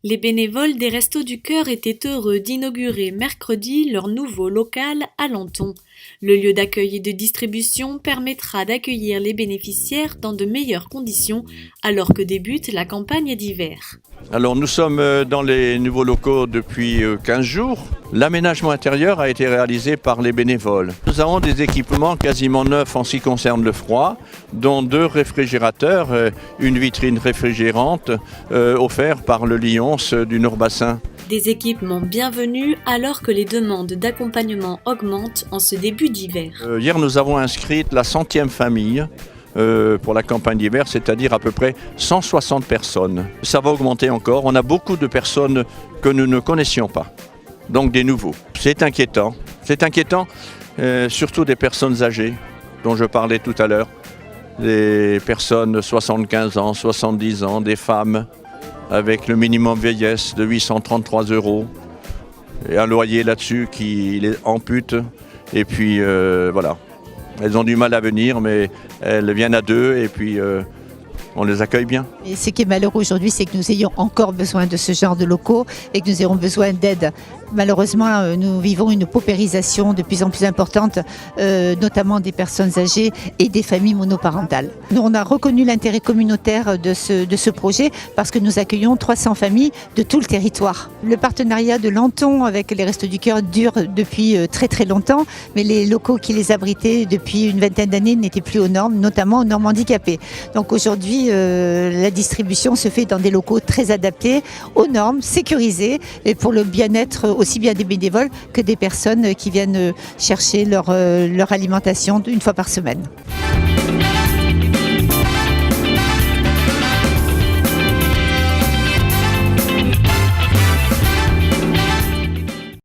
Les bénévoles des Restos du Cœur étaient heureux d'inaugurer mercredi leur nouveau local à Lanton. Le lieu d'accueil et de distribution permettra d'accueillir les bénéficiaires dans de meilleures conditions alors que débute la campagne d'hiver. Alors nous sommes dans les nouveaux locaux depuis 15 jours. L'aménagement intérieur a été réalisé par les bénévoles. Nous avons des équipements quasiment neufs en ce qui concerne le froid, dont 2 réfrigérateurs, une vitrine réfrigérante offerte par le Lions du Nord-Bassin. Des équipements bienvenus alors que les demandes d'accompagnement augmentent en ce début d'hiver. Hier nous avons inscrit la 100e famille pour la campagne d'hiver, c'est-à-dire à peu près 160 personnes. Ça va augmenter encore, on a beaucoup de personnes que nous ne connaissions pas, donc des nouveaux. C'est inquiétant, surtout des personnes âgées dont je parlais tout à l'heure, des personnes de 75 ans, 70 ans, des femmes avec le minimum vieillesse de 833 € et un loyer là-dessus qui les ampute et puis voilà. Elles ont du mal à venir, mais elles viennent à 2 et puis on les accueille bien. Et ce qui est malheureux aujourd'hui, c'est que nous ayons encore besoin de ce genre de locaux et que nous ayons besoin d'aide. Malheureusement, nous vivons une paupérisation de plus en plus importante, notamment des personnes âgées et des familles monoparentales. Nous, on a reconnu l'intérêt communautaire de ce projet parce que nous accueillons 300 familles de tout le territoire. Le partenariat de Lanton avec les Restos du Cœur dure depuis très très longtemps, mais les locaux qui les abritaient depuis une vingtaine d'années n'étaient plus aux normes, notamment aux normes handicapées. Donc aujourd'hui, la distribution se fait dans des locaux très adaptés, aux normes, sécurisés, et pour le bien-être aussi bien des bénévoles que des personnes qui viennent chercher leur alimentation une fois par semaine.